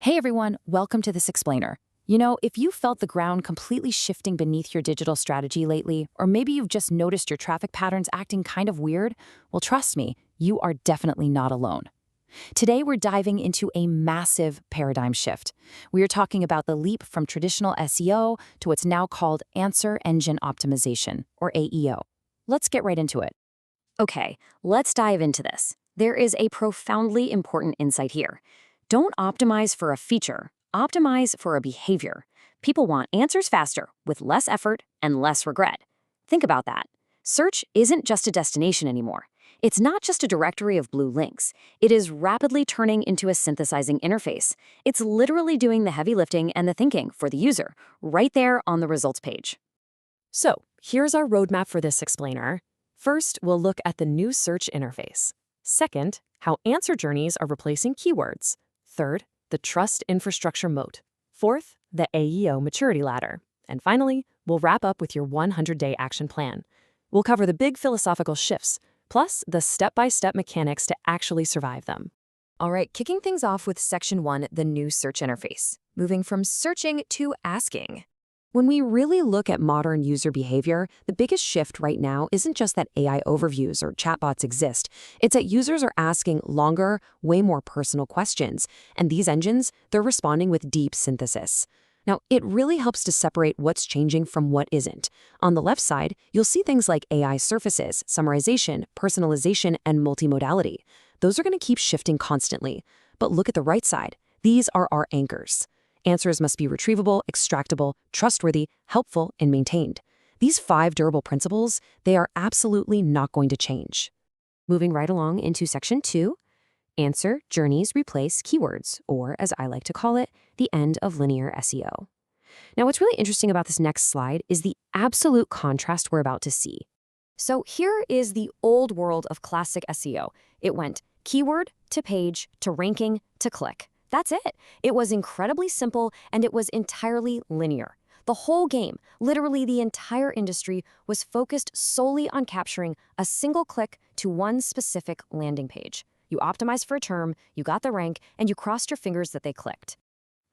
Hey everyone, welcome to This Explainer. If you felt the ground completely shifting beneath your digital strategy lately, or maybe you've just noticed your traffic patterns acting kind of weird, well, trust me, you are definitely not alone. Today, we're diving into a massive paradigm shift. We are talking about the leap from traditional SEO to what's now called Answer Engine Optimization, or AEO. Let's get right into it. Okay, let's dive into this. There is a profoundly important insight here. Don't optimize for a feature, optimize for a behavior. People want answers faster, with less effort and less regret. Think about that. Search isn't just a destination anymore. It's not just a directory of blue links. It is rapidly turning into a synthesizing interface. It's literally doing the heavy lifting and the thinking for the user, right there on the results page. So, here's our roadmap for this explainer. First, we'll look at the new search interface. Second, how answer journeys are replacing keywords. Third, the trust infrastructure moat. Fourth, the AEO maturity ladder. And finally, we'll wrap up with your 100-day action plan. We'll cover the big philosophical shifts, plus the step-by-step mechanics to actually survive them. All right, kicking things off with Section 1, the new search interface. Moving from searching to asking. When we really look at modern user behavior, the biggest shift right now isn't just that AI overviews or chatbots exist. It's that users are asking longer, way more personal questions. And these engines, they're responding with deep synthesis. Now, it really helps to separate what's changing from what isn't. On the left side, you'll see things like AI surfaces, summarization, personalization, and multimodality. Those are going to keep shifting constantly. But look at the right side. These are our anchors. Answers must be retrievable, extractable, trustworthy, helpful, and maintained. These 5 durable principles, they are absolutely not going to change. Moving right along into Section 2, answer journeys replace keywords, or as I like to call it, the end of linear SEO. Now, what's really interesting about this next slide is the absolute contrast we're about to see. So here is the old world of classic SEO. It went keyword to page to ranking to click. That's it. It was incredibly simple, and it was entirely linear. The whole game, literally the entire industry, was focused solely on capturing a single click to one specific landing page. You optimized for a term, you got the rank, and you crossed your fingers that they clicked.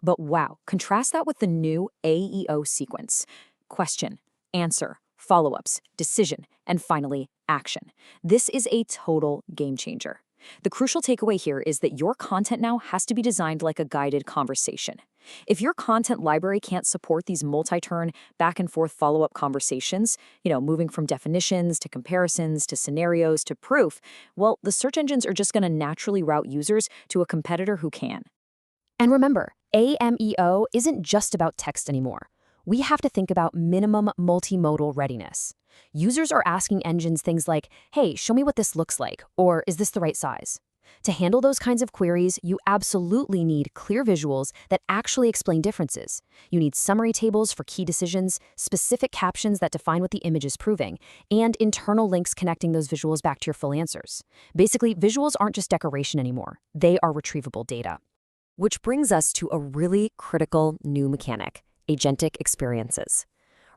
But wow, contrast that with the new AEO sequence. Question, answer, follow-ups, decision, and finally, action. This is a total game changer. The crucial takeaway here is that your content now has to be designed like a guided conversation. If your content library can't support these multi-turn, back-and-forth follow-up conversations, moving from definitions to comparisons to scenarios to proof, well, the search engines are just going to naturally route users to a competitor who can. And remember, AMEO isn't just about text anymore. We have to think about minimum multimodal readiness. Users are asking engines things like, hey, show me what this looks like, or is this the right size? To handle those kinds of queries, you absolutely need clear visuals that actually explain differences. You need summary tables for key decisions, specific captions that define what the image is proving, and internal links connecting those visuals back to your full answers. Basically, visuals aren't just decoration anymore. They are retrievable data. Which brings us to a really critical new mechanic: agentic experiences.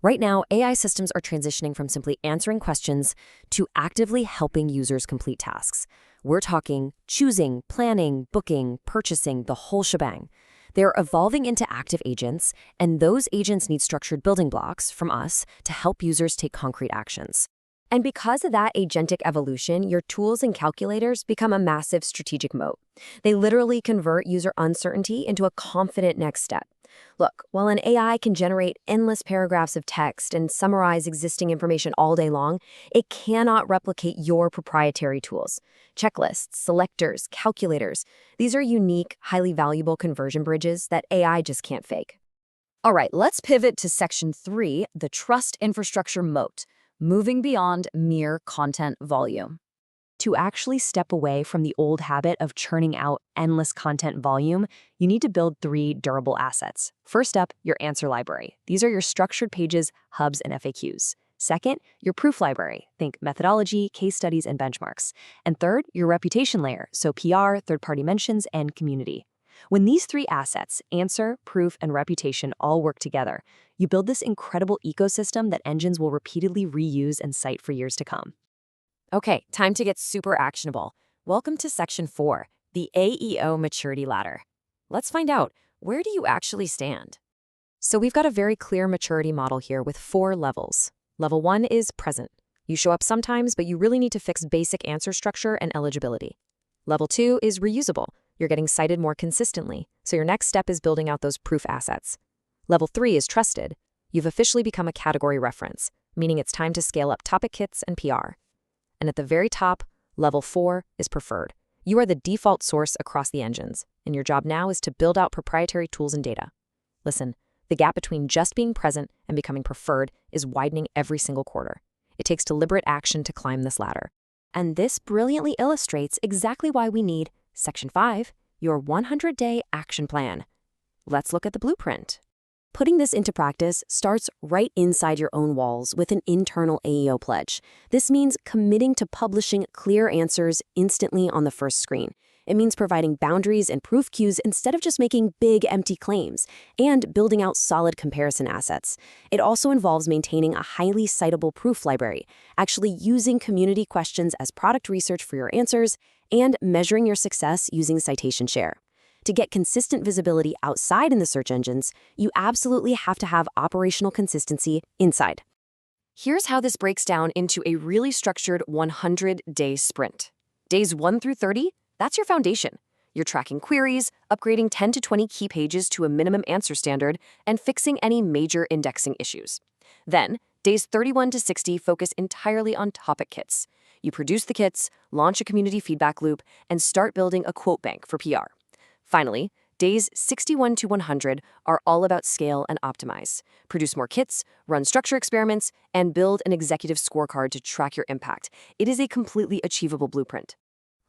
Right now, AI systems are transitioning from simply answering questions to actively helping users complete tasks. We're talking choosing, planning, booking, purchasing, the whole shebang. They're evolving into active agents, and those agents need structured building blocks from us to help users take concrete actions. And because of that agentic evolution, your tools and calculators become a massive strategic moat. They literally convert user uncertainty into a confident next step. Look, while an AI can generate endless paragraphs of text and summarize existing information all day long, it cannot replicate your proprietary tools. Checklists, selectors, calculators, these are unique, highly valuable conversion bridges that AI just can't fake. All right, let's pivot to Section 3, the trust infrastructure moat. Moving beyond mere content volume. To actually step away from the old habit of churning out endless content volume, you need to build 3 durable assets. First up, your answer library. These are your structured pages, hubs, and FAQs. Second, your proof library. Think methodology, case studies, and benchmarks. And third, your reputation layer, so PR, third-party mentions, and community. When these 3 assets, answer, proof, and reputation, all work together, you build this incredible ecosystem that engines will repeatedly reuse and cite for years to come. Okay, time to get super actionable. Welcome to Section 4, the AEO maturity ladder. Let's find out, where do you actually stand? So we've got a very clear maturity model here with 4 levels. Level 1 is present. You show up sometimes, but you really need to fix basic answer structure and eligibility. Level 2 is reusable. You're getting cited more consistently, so your next step is building out those proof assets. Level 3 is trusted. You've officially become a category reference, meaning it's time to scale up topic kits and PR. And at the very top, Level 4 is preferred. You are the default source across the engines, and your job now is to build out proprietary tools and data. Listen, the gap between just being present and becoming preferred is widening every single quarter. It takes deliberate action to climb this ladder. And this brilliantly illustrates exactly why we need Section 5, your 100-day action plan. Let's look at the blueprint. Putting this into practice starts right inside your own walls with an internal AEO pledge. This means committing to publishing clear answers instantly on the first screen. It means providing boundaries and proof cues instead of just making big, empty claims, and building out solid comparison assets. It also involves maintaining a highly citable proof library, actually using community questions as product research for your answers, and measuring your success using citation share. To get consistent visibility outside in the search engines, you absolutely have to have operational consistency inside. Here's how this breaks down into a really structured 100-day sprint. Days 1 through 30, that's your foundation. You're tracking queries, upgrading 10 to 20 key pages to a minimum answer standard, and fixing any major indexing issues. Then, days 31 to 60 focus entirely on topic kits. You produce the kits, launch a community feedback loop, and start building a quote bank for PR. Finally, days 61 to 100 are all about scale and optimize. Produce more kits, run structure experiments, and build an executive scorecard to track your impact. It is a completely achievable blueprint.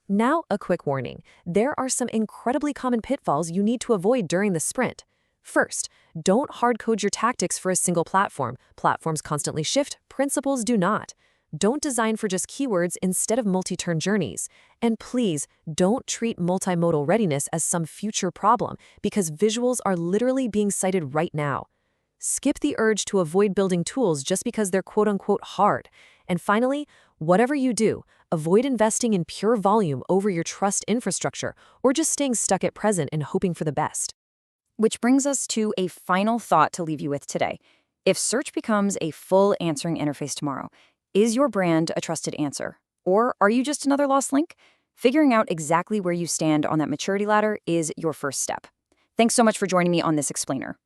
Now, a quick warning. There are some incredibly common pitfalls you need to avoid during the sprint. First, don't hard-code your tactics for a single platform. Platforms constantly shift, principles do not. Don't design for just keywords instead of multi-turn journeys. And please, don't treat multimodal readiness as some future problem, because visuals are literally being cited right now. Skip the urge to avoid building tools just because they're quote-unquote hard. And finally, whatever you do, avoid investing in pure volume over your trust infrastructure or just staying stuck at present and hoping for the best. Which brings us to a final thought to leave you with today. If search becomes a full answering interface tomorrow, is your brand a trusted answer? Or are you just another lost link? Figuring out exactly where you stand on that maturity ladder is your first step. Thanks so much for joining me on this explainer.